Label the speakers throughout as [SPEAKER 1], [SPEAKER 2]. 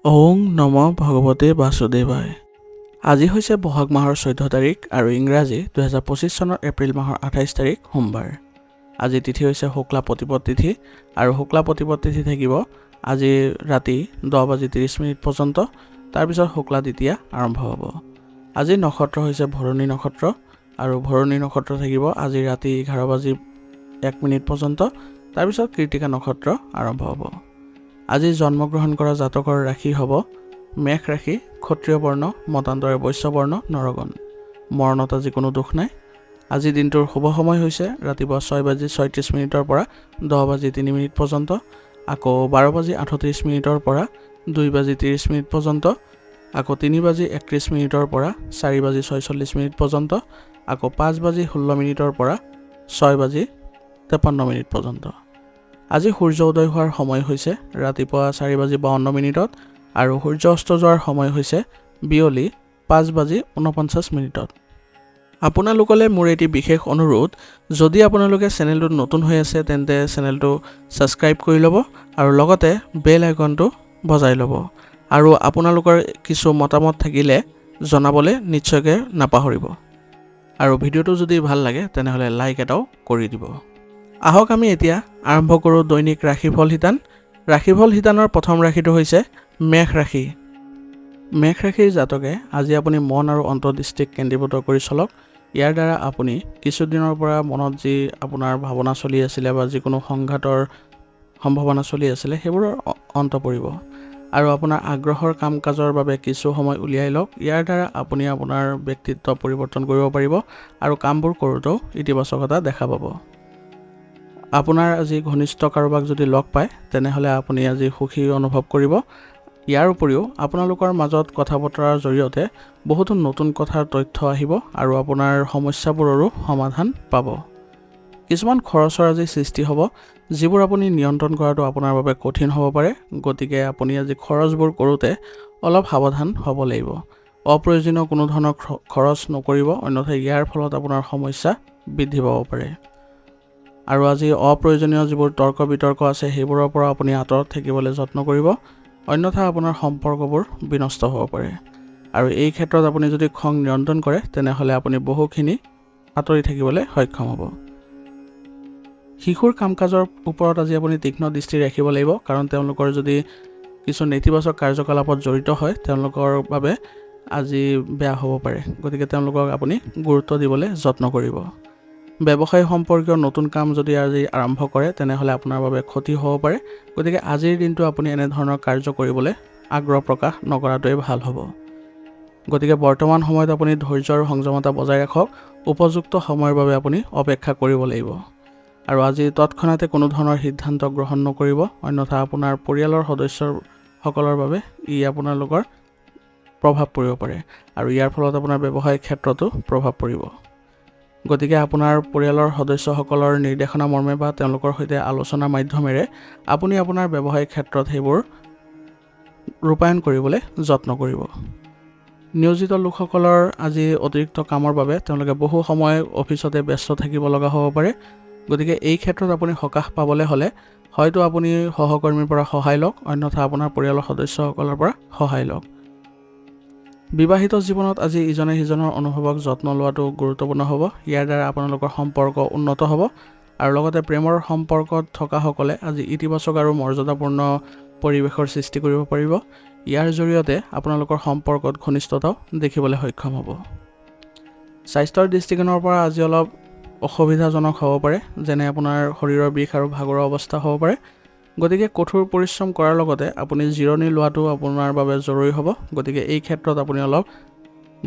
[SPEAKER 1] ওং নম ভগৱতে বাসুদেৱায়। আজি হৈছে বহাগ মাহৰ 14 তাৰিখ আৰু ইংৰাজী 2025 চনৰ এপ্ৰিল মাহৰ 28 তাৰিখ সোমবাৰ। আজি তিথি হৈছে শুক্লা প্ৰতিপদ তিথি আৰু শুক্লা প্ৰতিপদ তিথি থাকিব আজি ৰাতি 10:30 পৰ্যন্ত। তাৰপিছত শুক্লা দ্বিতীয়া আৰম্ভ হ'ব। আজি নক্ষত্ৰ হৈছে ভৰণী নক্ষত্ৰ আৰু ভৰণী নক্ষত্ৰ থাকিব আজি ৰাতি 11:01 পৰ্যন্ত। তাৰপিছত কৃতিকা নক্ষত্ৰ আৰম্ভ হ'ব। আজি জন্মগ্ৰহণ কৰা জাতকৰ ৰাশি হ'ব মেঘ ৰাশি, ক্ষত্ৰিয় বৰ্ণ, মতান্তৰে বৈশ্য বৰ্ণ, নৰগণ। মৰণত আজি কোনো দুখ নাই। আজি দিনটোৰ শুভ সময় হৈছে ৰাতিপুৱা 6:36 পৰা 10:03 পৰ্যন্ত, আকৌ 12:38 পৰা 2:30 পৰ্যন্ত, আকৌ 3:31 পৰা 4:46 পৰ্যন্ত, আকৌ 5:16 পৰা 6:53 পৰ্যন্ত। আজি সূৰ্য উদয় হোৱাৰ সময় হৈছে ৰাতিপুৱা 4:52 আৰু সূৰ্য অস্ত যোৱাৰ সময় হৈছে বিয়লি 5:49। আপোনালোকলৈ মোৰ এটি বিশেষ অনুৰোধ, যদি আপোনালোকে চেনেলটোত নতুন হৈ আছে তেন্তে চেনেলটো ছাবস্ক্ৰাইব কৰি ল'ব আৰু লগতে বেল আইকনটো বজাই ল'ব আৰু আপোনালোকৰ কিছু মতামত থাকিলে জনাবলৈ নিশ্চয়কৈ নাপাহৰিব। আৰু ভিডিঅ'টো যদি ভাল লাগে তেনেহ'লে লাইক এটাও কৰি দিব। আহক আমি এতিয়া আৰম্ভ কৰোঁ দৈনিক ৰাশিফল শিতান। ৰাশিফল শিতানৰ প্ৰথম ৰাশিটো হৈছে মেঘ ৰাশি। মেঘ ৰাশিৰ জাতকে আজি আপুনি মন আৰু অন্তৰ্দৃষ্টিক কেন্দ্ৰীভূত কৰি চলক। ইয়াৰ দ্বাৰা আপুনি কিছুদিনৰ পৰা মনত যি আপোনাৰ ভাৱনা চলি আছিলে বা যিকোনো সংঘাতৰ সম্ভাৱনা চলি আছিলে সেইবোৰৰ অন্ত পৰিব আৰু আপোনাৰ আগ্ৰহৰ কাম কাজৰ বাবে কিছু সময় উলিয়াই লওক। ইয়াৰ দ্বাৰা আপুনি আপোনাৰ ব্যক্তিত্ব পৰিৱৰ্তন কৰিব পাৰিব আৰু কামবোৰ কৰোঁতেও ইতিবাচকতা দেখা পাব। আপোনাৰ আজি ঘনিষ্ঠ কাৰোবাক যদি লগ পায় তেনেহ'লে আপুনি আজি সুখী অনুভৱ কৰিব। ইয়াৰ উপৰিও আপোনালোকৰ মাজত কথা বতৰাৰ জৰিয়তে বহুতো নতুন কথাৰ তথ্য আহিব আৰু আপোনাৰ সমস্যাবোৰৰো সমাধান পাব। কিছুমান খৰচৰ আজি সৃষ্টি হ'ব যিবোৰ আপুনি নিয়ন্ত্ৰণ কৰাটো আপোনাৰ বাবে কঠিন হ'ব পাৰে। গতিকে আপুনি আজি খৰচবোৰ কৰোঁতে অলপ সাৱধান হ'ব লাগিব। অপ্ৰয়োজনীয় কোনো ধৰণৰ খৰচ নকৰিব, অন্যথা ইয়াৰ ফলত আপোনাৰ সমস্যা বৃদ্ধি পাব পাৰে। আৰু আজি অপ্ৰয়োজনীয় যিবোৰ তৰ্ক বিতৰ্ক আছে সেইবোৰৰ পৰা আপুনি আঁতৰত থাকিবলৈ যত্ন কৰিব, অন্যথা আপোনাৰ সম্পৰ্কবোৰ বিনষ্ট হ'ব পাৰে। আৰু এই ক্ষেত্ৰত আপুনি যদি খং নিয়ন্ত্ৰণ কৰে তেনেহ'লে আপুনি বহুখিনি আঁতৰি থাকিবলৈ সক্ষম হ'ব। শিশুৰ কাম কাজৰ ওপৰত আজি আপুনি তীক্ষ্ণ দৃষ্টি ৰাখিব লাগিব, কাৰণ তেওঁলোকৰ যদি কিছু নেতিবাচক কাৰ্যকলাপত জড়িত হয় তেওঁলোকৰ বাবে আজি বেয়া হ'ব পাৰে। গতিকে তেওঁলোকক আপুনি গুৰুত্ব দিবলৈ যত্ন কৰিব। ব্যৱসায় সম্পৰ্কীয় নতুন কাম যদি আজি আৰম্ভ কৰে তেনেহ'লে আপোনাৰ বাবে ক্ষতি হ'ব পাৰে। গতিকে আজিৰ দিনটো আপুনি এনেধৰণৰ কাৰ্য কৰিবলৈ আগ্ৰহ প্ৰকাশ নকৰাটোৱেই ভাল হ'ব। গতিকে বৰ্তমান সময়ত আপুনি ধৈৰ্য আৰু সংযমতা বজাই ৰাখক। উপযুক্ত সময়ৰ বাবে আপুনি অপেক্ষা কৰিব লাগিব আৰু আজি তৎক্ষণাতে কোনো ধৰণৰ সিদ্ধান্ত গ্ৰহণ নকৰিব, অন্যথা আপোনাৰ পৰিয়ালৰ সদস্যসকলৰ বাবে আপোনালোকৰ প্ৰভাৱ পৰিব পাৰে আৰু ইয়াৰ ফলত আপোনাৰ ব্যৱসায়িক ক্ষেত্ৰতো প্ৰভাৱ পৰিব। গতিকে আপোনাৰ পৰিয়ালৰ সদস্যসকলৰ নিৰ্দেশনা মৰ্মে বা তেওঁলোকৰ সৈতে আলোচনাৰ মাধ্যমেৰে আপুনি আপোনাৰ ব্যৱসায়িক ক্ষেত্ৰত সেইবোৰ ৰূপায়ণ কৰিবলৈ যত্ন কৰিব। নিয়োজিত লোকসকলৰ আজি অতিৰিক্ত কামৰ বাবে তেওঁলোকে বহু সময় অফিচতে ব্যস্ত থাকিব লগা হ'ব পাৰে। গতিকে এই ক্ষেত্ৰত আপুনি সকাহ পাবলৈ হ'লে হয়তো আপুনি সহকৰ্মীৰ পৰা সহায় লওক, অন্যথা আপোনাৰ পৰিয়ালৰ সদস্যসকলৰ পৰা সহায় লওক। বিবাহিত জীৱনত আজি ইজনে সিজনৰ অনুভৱক যত্ন লোৱাটো গুৰুত্বপূৰ্ণ হ'ব। ইয়াৰ দ্বাৰা আপোনালোকৰ সম্পৰ্ক উন্নত হ'ব আৰু লগতে প্ৰেমৰ সম্পৰ্কত থকাসকলে আজি ইতিবাচক আৰু মৰ্যাদাপূৰ্ণ পৰিৱেশৰ সৃষ্টি কৰিব পাৰিব। ইয়াৰ জৰিয়তে আপোনালোকৰ সম্পৰ্কত ঘনিষ্ঠতাও দেখিবলৈ সক্ষম হ'ব। স্বাস্থ্যৰ দৃষ্টিকোণৰ পৰা আজি অলপ অসুবিধাজনক হ'ব পাৰে, যেনে আপোনাৰ শৰীৰৰ বিষ আৰু ভাগৰুৱা অৱস্থা হ'ব পাৰে। গতিকে কঠোৰ পৰিশ্ৰম কৰাৰ লগতে আপুনি জিৰণি লোৱাটো আপোনাৰ বাবে জৰুৰী হ'ব। গতিকে এই ক্ষেত্ৰত আপুনি অলপ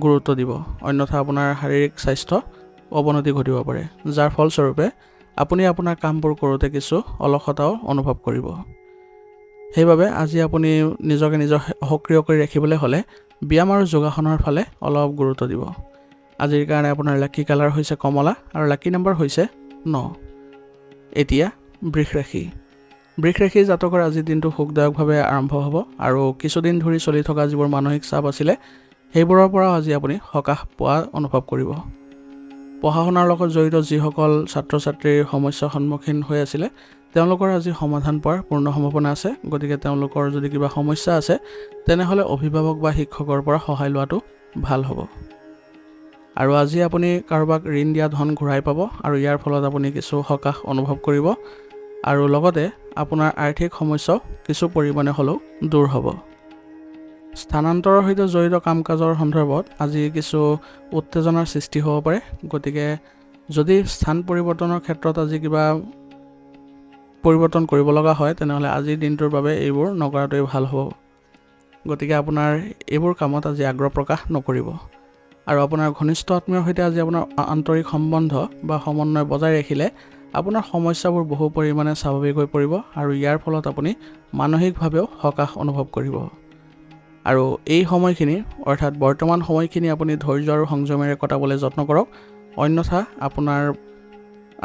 [SPEAKER 1] গুৰুত্ব দিব, অন্যথা আপোনাৰ শাৰীৰিক স্বাস্থ্য অৱনতি ঘটিব পাৰে, যাৰ ফলস্বৰূপে আপুনি আপোনাৰ কামবোৰ কৰোঁতে কিছু অলসতাও অনুভৱ কৰিব। সেইবাবে আজি আপুনি নিজকে সক্ৰিয় কৰি ৰাখিবলৈ হ'লে ব্যায়াম আৰু যোগাসনৰ ফালে অলপ গুৰুত্ব দিব। আজিৰ কাৰণে আপোনাৰ লাকি কালাৰ হৈছে কমলা আৰু লাকি নম্বৰ হৈছে 9। এতিয়া বৃষ ৰাশি। বৃষ ৰাশিৰ জাতকৰ আজিৰ দিনটো সুখদায়কভাৱে আৰম্ভ হ'ব আৰু কিছুদিন ধৰি চলি থকা যিবোৰ মানসিক চাপ আছিলে সেইবোৰৰ পৰা আজি আপুনি সকাহ পোৱা অনুভৱ কৰিব। পঢ়া শুনাৰ লগত জড়িত যিসকল ছাত্ৰ ছাত্ৰীৰ সমস্যাৰ সন্মুখীন হৈ আছিলে তেওঁলোকৰ আজি সমাধান পোৱাৰ পূৰ্ণ সম্ভাৱনা আছে। গতিকে তেওঁলোকৰ যদি কিবা সমস্যা আছে তেনেহ'লে অভিভাৱক বা শিক্ষকৰ পৰা সহায় লোৱাটো ভাল হ'ব। আৰু আজি আপুনি কাৰোবাক ঋণ দিয়া ধন ঘূৰাই পাব আৰু ইয়াৰ ফলত আপুনি কিছু সকাহ অনুভৱ কৰিব আৰু লগতে আপোনাৰ আৰ্থিক সমস্যাও কিছু পৰিমাণে হ'লেও দূৰ হ'ব। স্থানান্তৰৰ সৈতে জড়িত কাম কাজৰ সন্দৰ্ভত আজি কিছু উত্তেজনাৰ সৃষ্টি হ'ব পাৰে। গতিকে যদি স্থান পৰিৱৰ্তনৰ ক্ষেত্ৰত আজি কিবা পৰিৱৰ্তন কৰিব লগা হয় তেনেহ'লে আজিৰ দিনটোৰ বাবে এইবোৰ নকৰাটোৱেই ভাল হ'ব। গতিকে আপোনাৰ এইবোৰ কামত আজি আগ্ৰহ প্ৰকাশ নকৰিব। আৰু আপোনাৰ ঘনিষ্ঠ আত্মীয়ৰ সৈতে আজি আপোনাৰ আন্তৰিক সম্বন্ধ বা সমন্বয় বজাই ৰাখিলে আপোনাৰ সমস্যাবোৰ বহু পৰিমাণে স্বাভাৱিক হৈ পৰিব আৰু ইয়াৰ ফলত আপুনি মানসিকভাৱেও সকাহ অনুভৱ কৰিব। আৰু এই সময়খিনি অৰ্থাৎ বৰ্তমান সময়খিনি আপুনি ধৈৰ্য আৰু সংযমেৰে কটাবলৈ যত্ন কৰক, অন্যথা আপোনাৰ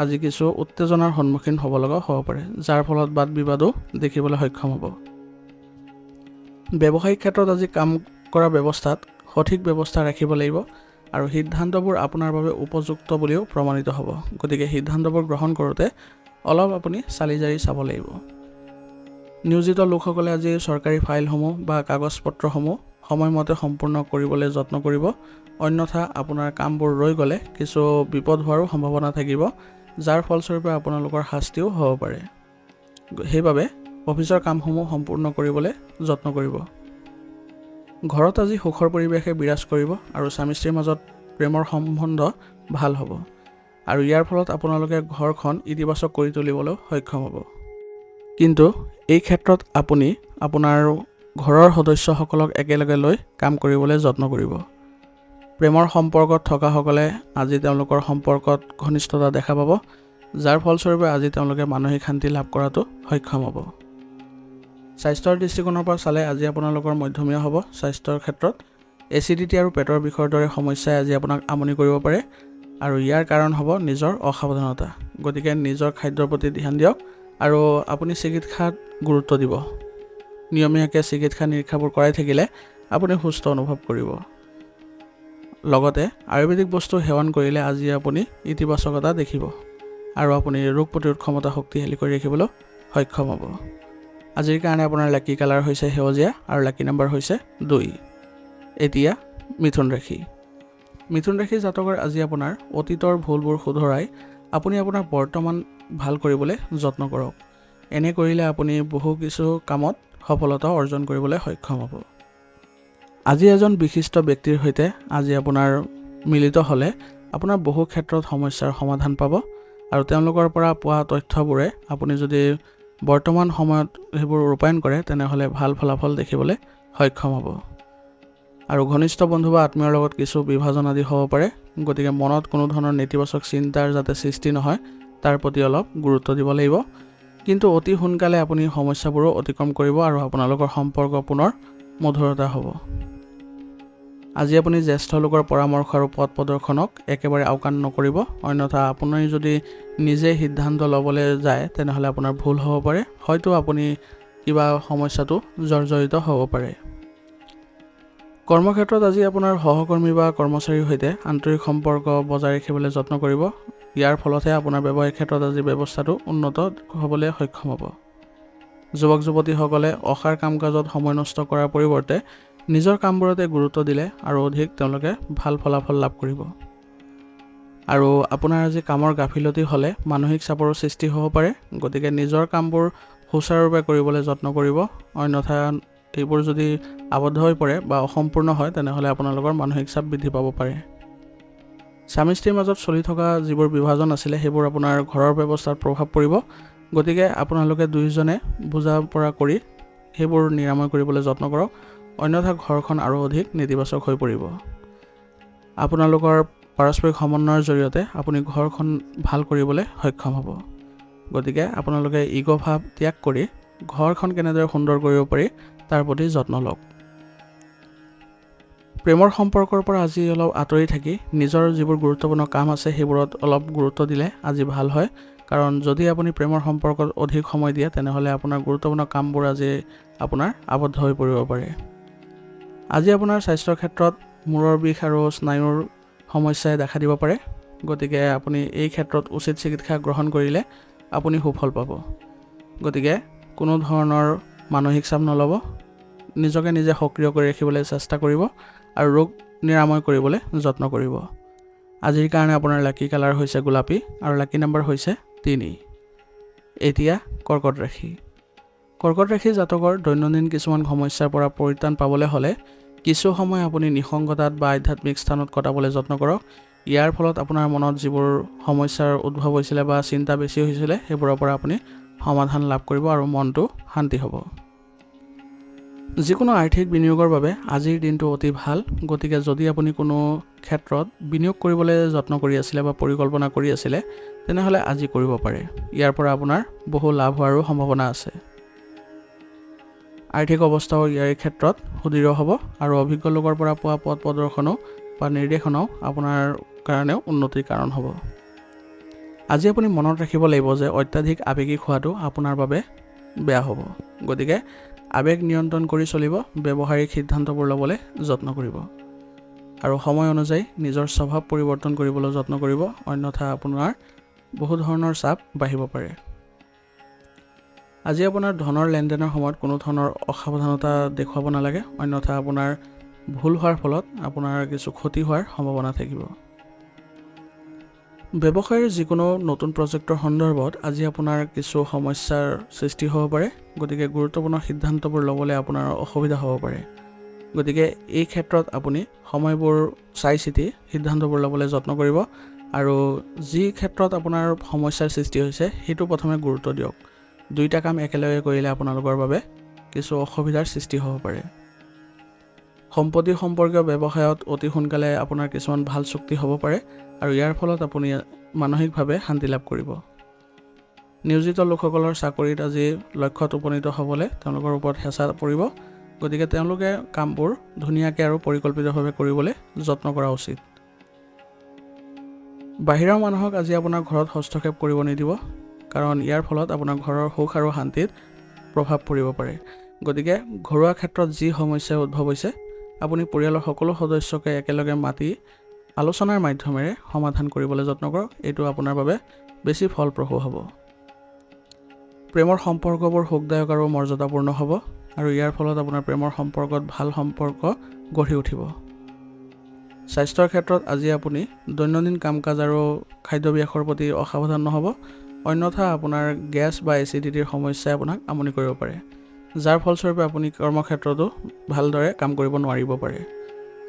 [SPEAKER 1] আজি কিছু উত্তেজনাৰ সন্মুখীন হ'ব লগা হ'ব পাৰে, যাৰ ফলত বাদ বিবাদো দেখিবলৈ সক্ষম হ'ব। ব্যৱসায়িক ক্ষেত্ৰত আজি কাম কৰা ব্যৱস্থাত সঠিক ব্যৱস্থা ৰাখিব লাগিব আৰু সিদ্ধান্তবোৰ আপোনাৰ বাবে উপযুক্ত বুলিও প্ৰমাণিত হ'ব। গতিকে সিদ্ধান্তবোৰ গ্ৰহণ কৰোঁতে অলপ আপুনি চালি জাৰি চাব লাগিব। নিয়োজিত লোকসকলে আজি চৰকাৰী ফাইলসমূহ বা কাগজ পত্ৰসমূহ সময়মতে সম্পূৰ্ণ কৰিবলৈ যত্ন কৰিব, অন্যথা আপোনাৰ কামবোৰ ৰৈ গ'লে কিছু বিপদ হোৱাৰো সম্ভাৱনা থাকিব, যাৰ ফলস্বৰূপে আপোনালোকৰ শাস্তিও হ'ব পাৰে। সেইবাবে অফিচৰ কামসমূহ সম্পূৰ্ণ কৰিবলৈ যত্ন কৰিব। ঘৰত আজি সুখৰ পৰিৱেশে বিৰাজ কৰিব আৰু স্বামী স্ত্ৰীৰ মাজত প্ৰেমৰ সম্বন্ধ ভাল হ'ব আৰু ইয়াৰ ফলত আপোনালোকে ঘৰখন ইতিবাচক কৰি তুলিবলৈ সক্ষম হ'ব। কিন্তু এই ক্ষেত্ৰত আপুনি আপোনাৰ ঘৰৰ সদস্যসকলক একেলগে লৈ কাম কৰিবলৈ যত্ন কৰিব। প্ৰেমৰ সম্পৰ্কত থকাসকলে আজি তেওঁলোকৰ সম্পৰ্কত ঘনিষ্ঠতা দেখা পাব, যাৰ ফলস্বৰূপে আজি তেওঁলোকে মানসিক শান্তি লাভ কৰাটো সক্ষম হ'ব। স্বাস্থ্যৰ দৃষ্টিকোণৰ পৰা চালে আজি আপোনালোকৰ মধ্যমীয়া হ'ব। স্বাস্থ্যৰ ক্ষেত্ৰত এচিডিটি আৰু পেটৰ বিষৰ দৰে সমস্যাই আজি আপোনাক আমনি কৰিব পাৰে আৰু ইয়াৰ কাৰণ হ'ব নিজৰ অসাৱধানতা। গতিকে নিজৰ খাদ্যৰ প্ৰতি ধ্যান দিয়ক আৰু আপুনি চিকিৎসাত গুৰুত্ব দিব। নিয়মীয়াকৈ চিকিৎসা নিৰীক্ষাবোৰ কৰাই থাকিলে আপুনি সুস্থ অনুভৱ কৰিব। লগতে আয়ুৰ্বেদিক বস্তু সেৱন কৰিলে আজি আপুনি ইতিবাচকতা দেখিব আৰু আপুনি ৰোগ প্ৰতিৰোধ ক্ষমতা শক্তিশালী কৰি ৰাখিবলৈ সক্ষম হ'ব। আজিৰ কাৰণে আপোনাৰ লাকি কালাৰ হৈছে সেউজীয়া আৰু লাকি নম্বৰ হৈছে 2। এতিয়া মিথুন ৰাশি। মিথুন ৰাশি জাতকৰ আজি আপোনাৰ অতীতৰ ভুলবোৰ শুধৰাই আপুনি আপোনাৰ বৰ্তমান ভাল কৰিবলৈ যত্ন কৰক। এনে কৰিলে আপুনি বহু কিছু কামত সফলতা অৰ্জন কৰিবলৈ সক্ষম হ'ব। আজি এজন বিশিষ্ট ব্যক্তিৰ সৈতে আজি আপোনাৰ মিলিত হ'লে আপোনাৰ বহু ক্ষেত্ৰত সমস্যাৰ সমাধান পাব আৰু তেওঁলোকৰ পৰা পোৱা তথ্যবোৰে আপুনি যদি বৰ্তমান সময়ত সেইবোৰ ৰূপায়ণ কৰে তেনেহ'লে ভাল ফলাফল দেখিবলৈ সক্ষম হ'ব। আৰু ঘনিষ্ঠ বন্ধু বা আত্মীয়ৰ লগত কিছু বিভাজন আদি হ'ব পাৰে। গতিকে মনত কোনো ধৰণৰ নেতিবাচক চিন্তাৰ যাতে সৃষ্টি নহয় তাৰ প্ৰতি অলপ গুৰুত্ব দিব লাগিব। কিন্তু অতি সোনকালে আপুনি সমস্যাবোৰো অতিক্ৰম কৰিব আৰু আপোনালোকৰ সম্পৰ্ক পুনৰ মধুৰতা হ'ব। আজি আপুনি জ্যেষ্ঠ লোকৰ পৰামৰ্শ আৰু পথ প্ৰদৰ্শনক একেবাৰে আওকাণ নকৰিব, অন্যথা আপুনি যদি নিজে সিদ্ধান্ত ল'বলৈ যায় তেনেহ'লে আপোনাৰ ভুল হ'ব পাৰে, হয়তো আপুনি কিবা সমস্যাটো জৰ্জৰিত হ'ব পাৰে। কৰ্মক্ষেত্ৰত আজি আপোনাৰ সহকৰ্মী বা কৰ্মচাৰীৰ সৈতে আন্তৰিক সম্পৰ্ক বজাই ৰাখিবলৈ যত্ন কৰিব। ইয়াৰ ফলতহে আপোনাৰ ব্যৱসায়িক ক্ষেত্ৰত আজি ব্যৱস্থাটো উন্নত হ'বলৈ সক্ষম হ'ব। যুৱক যুৱতীসকলে অসাৰ কাম কাজত সময় নষ্ট কৰাৰ পৰিৱৰ্তে নিজৰ কামবোৰতে গুৰুত্ব দিলে আৰু অধিক তেওঁলোকে ভাল ফলাফল লাভ কৰিব। আৰু আপোনাৰ আজি কামৰ গাফিলতি হ'লে মানসিক চাপৰো সৃষ্টি হ'ব পাৰে। গতিকে নিজৰ কামবোৰ সুচাৰুৰূপে কৰিবলৈ যত্ন কৰিব, অন্যথা এইবোৰ যদি আবদ্ধ হৈ পৰে বা অসম্পূৰ্ণ হয় তেনেহ'লে আপোনালোকৰ মানসিক চাপ বৃদ্ধি পাব পাৰে। স্বামী স্ত্ৰীৰ মাজত চলি থকা যিবোৰ বিভাজন আছিলে সেইবোৰ আপোনাৰ ঘৰৰ ব্যৱস্থাত প্ৰভাৱ পৰিব। গতিকে আপোনালোকে দুয়োজনে বুজা পৰা কৰি সেইবোৰ নিৰাময় কৰিবলৈ যত্ন কৰক, অন্যথা ঘৰখন আৰু অধিক নেতিবাচক হৈ পৰিব। আপোনালোকৰ পাৰস্পৰিক সমন্বয়ৰ জৰিয়তে আপুনি ঘৰখন ভাল কৰিবলৈ সক্ষম হ'ব। গতিকে আপোনালোকে ইগ' ভাৱ ত্যাগ কৰি ঘৰখন কেনেদৰে সুন্দৰ কৰিব পাৰি তাৰ প্ৰতি যত্ন লওক। প্ৰেমৰ সম্পৰ্কৰ পৰা আজি অলপ আঁতৰি থাকি নিজৰ যিবোৰ গুৰুত্বপূৰ্ণ কাম আছে সেইবোৰত অলপ গুৰুত্ব দিলে আজি ভাল হয়। কাৰণ যদি আপুনি প্ৰেমৰ সম্পৰ্কত অধিক সময় দিয়ে তেনেহ'লে আপোনাৰ গুৰুত্বপূৰ্ণ কামবোৰ আজি আপোনাৰ আবদ্ধ হৈ পৰিব পাৰে। আজি আপোনাৰ স্বাস্থ্যৰ ক্ষেত্ৰত মূৰৰ বিষ আৰু স্নায়ুৰ সমস্যাই দেখা দিব পাৰে। গতিকে আপুনি এই ক্ষেত্ৰত উচিত চিকিৎসা গ্ৰহণ কৰিলে আপুনি সুফল পাব। গতিকে কোনো ধৰণৰ মানসিক চাপ নল'ব, নিজকে নিজে সক্ৰিয় কৰি ৰাখিবলৈ চেষ্টা কৰিব আৰু ৰোগ নিৰাময় কৰিবলৈ যত্ন কৰিব। আজিৰ কাৰণে আপোনাৰ লাকি কালাৰ হৈছে গোলাপী আৰু লাকি নম্বৰ হৈছে 3। এতিয়া কৰ্কট ৰাশি। কৰ্কট ৰাশি জাতকৰ দৈনন্দিন কিছুমান সমস্যাৰ পৰা পৰিত্ৰাণ পাবলৈ হ'লে কিছু সময় আপুনি নিসংগতাত বা আধ্যাত্মিক স্থানত কটাবলৈ যত্ন কৰক। ইয়াৰ ফলত আপোনাৰ মনত যিবোৰ সমস্যাৰ উদ্ভৱ হৈছিলে বা চিন্তা বেছি হৈছিলে সেইবোৰৰ পৰা আপুনি সমাধান লাভ কৰিব আৰু মনটো শান্তি হ'ব। যিকোনো আৰ্থিক বিনিয়োগৰ বাবে আজিৰ দিনটো অতি ভাল। গতিকে যদি আপুনি কোনো ক্ষেত্ৰত বিনিয়োগ কৰিবলৈ যত্ন কৰি আছিলে বা পৰিকল্পনা কৰি আছিলে তেনেহ'লে আজি কৰিব পাৰে। ইয়াৰ পৰা আপোনাৰ বহু লাভ হোৱাৰো সম্ভাৱনা আছে। আৰ্থিক অৱস্থাও ইয়াৰ ক্ষেত্ৰত সুদৃঢ় হ'ব আৰু অভিজ্ঞ লোকৰ পৰা পোৱা পথ প্ৰদৰ্শনো বা নিৰ্দেশনাও আপোনাৰ কাৰণেও উন্নতিৰ কাৰণ হ'ব। আজি আপুনি মনত ৰাখিব লাগিব যে অত্যাধিক আৱেগিক হোৱাটো আপোনাৰ বাবে বেয়া হ'ব। গতিকে আৱেগ নিয়ন্ত্ৰণ কৰি চলিব, ব্যৱহাৰিক সিদ্ধান্তবোৰ ল'বলৈ যত্ন কৰিব আৰু সময় অনুযায়ী নিজৰ স্বভাৱ পৰিৱৰ্তন কৰিবলৈ যত্ন কৰিব, অন্যথা আপোনাৰ বহু ধৰণৰ চাপ বাঢ়িব পাৰে। আজি আপোনাৰ ধনৰ লেনদেনৰ সময়ত কোনো ধৰণৰ অসাৱধানতা দেখুৱাব নালাগে, অন্যথা আপোনাৰ ভুল হোৱাৰ ফলত আপোনাৰ কিছু ক্ষতি হোৱাৰ সম্ভাৱনা থাকিব। ব্যৱসায়ৰ যিকোনো নতুন প্ৰজেক্টৰ সন্দৰ্ভত আজি আপোনাৰ কিছু সমস্যাৰ সৃষ্টি হ'ব পাৰে। গতিকে গুৰুত্বপূৰ্ণ সিদ্ধান্তবোৰ ল'বলৈ আপোনাৰ অসুবিধা হ'ব পাৰে। গতিকে এই ক্ষেত্ৰত আপুনি সময়বোৰ চাই চিতি সিদ্ধান্তবোৰ ল'বলৈ যত্ন কৰিব আৰু যি ক্ষেত্ৰত আপোনাৰ সমস্যাৰ সৃষ্টি হৈছে সেইটো প্ৰথমে গুৰুত্ব দিয়ক। দুইটা কাম একেলগে কৰিলে আপোনালোকৰ বাবে কিছু অসুবিধাৰ সৃষ্টি হ'ব পাৰে। সম্পত্তি সম্পৰ্কীয় ব্যৱসায়ত অতি সোনকালে আপোনাৰ কিছুমান ভাল চুক্তি হ'ব পাৰে আৰু ইয়াৰ ফলত আপুনি মানসিকভাৱে শান্তি লাভ কৰিব। নিয়োজিত লোকসকলৰ চাকৰিত আজি লক্ষ্যত উপনীত হ'বলৈ তেওঁলোকৰ ওপৰত হেঁচা পৰিব। গতিকে তেওঁলোকে কামবোৰ ধুনীয়াকৈ আৰু পৰিকল্পিতভাৱে কৰিবলৈ যত্ন কৰা উচিত। বাহিৰৰ মানুহক আজি আপোনাৰ ঘৰত হস্তক্ষেপ কৰিব নিদিব, কাৰণ ইয়াৰ ফলত আপোনাৰ ঘৰৰ সুখ আৰু শান্তিত প্ৰভাৱ পৰিব পাৰে। গতিকে ঘৰুৱা ক্ষেত্ৰত যি সমস্যাৰ উদ্ভৱ হৈছে আপুনি পৰিয়ালৰ সকলো সদস্যকে একেলগে মাতি আলোচনাৰ মাধ্যমেৰে সমাধান কৰিবলৈ যত্ন কৰক। এইটো আপোনাৰ বাবে বেছি ফলপ্ৰসূ হ'ব। প্ৰেমৰ সম্পৰ্কবোৰ সুখদায়ক আৰু মৰ্যাদাপূৰ্ণ হ'ব আৰু ইয়াৰ ফলত আপোনাৰ প্ৰেমৰ সম্পৰ্কত ভাল সম্পৰ্ক গঢ়ি উঠিব। স্বাস্থ্যৰ ক্ষেত্ৰত আজি আপুনি দৈনন্দিন কাম কাজ আৰু খাদ্যাভ্যাসৰ প্ৰতি অসাৱধান নহ'ব, অন্যথা আপোনাৰ গেছ বা এচিডিটিৰ সমস্যাই আপোনাক আমনি কৰিব পাৰে, যাৰ ফলস্বৰূপে আপুনি কৰ্মক্ষেত্ৰতো ভালদৰে কাম কৰিব নোৱাৰিব পাৰে।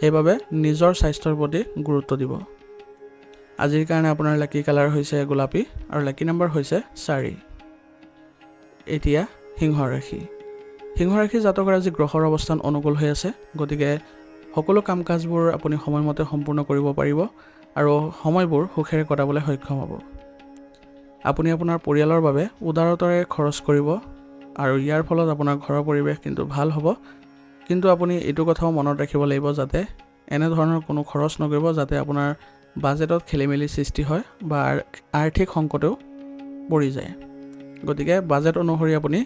[SPEAKER 1] সেইবাবে নিজৰ স্বাস্থ্যৰ প্ৰতি গুৰুত্ব দিব। আজিৰ কাৰণে আপোনাৰ লাকি কালাৰ হৈছে গোলাপী আৰু লাকি নম্বৰ হৈছে 4। এতিয়া সিংহ ৰাশি। সিংহ ৰাশি জাতকৰ আজি গ্ৰহৰ অৱস্থান অনুকূল হৈ আছে। গতিকে সকলো কাম কাজবোৰ আপুনি সময়মতে সম্পূৰ্ণ কৰিব পাৰিব আৰু সময়বোৰ সুখেৰে কটাবলৈ সক্ষম হ'ব। আপুনি আপোনাৰ পৰিয়ালৰ বাবে উদাৰতাৰে খৰচ কৰিব আৰু ইয়াৰ ফলত আপোনাৰ ঘৰৰ পৰিৱেশ কিন্তু ভাল হ'ব। কিন্তু আপুনি এইটো কথাও মনত ৰাখিব লাগিব যাতে এনেধৰণৰ কোনো খৰচ নকৰিব যাতে আপোনাৰ বাজেটত খেলিমেলি সৃষ্টি হয় বা আৰ্থিক সংকটেও পৰি যায়। গতিকে বাজেট অনুসৰি আপুনি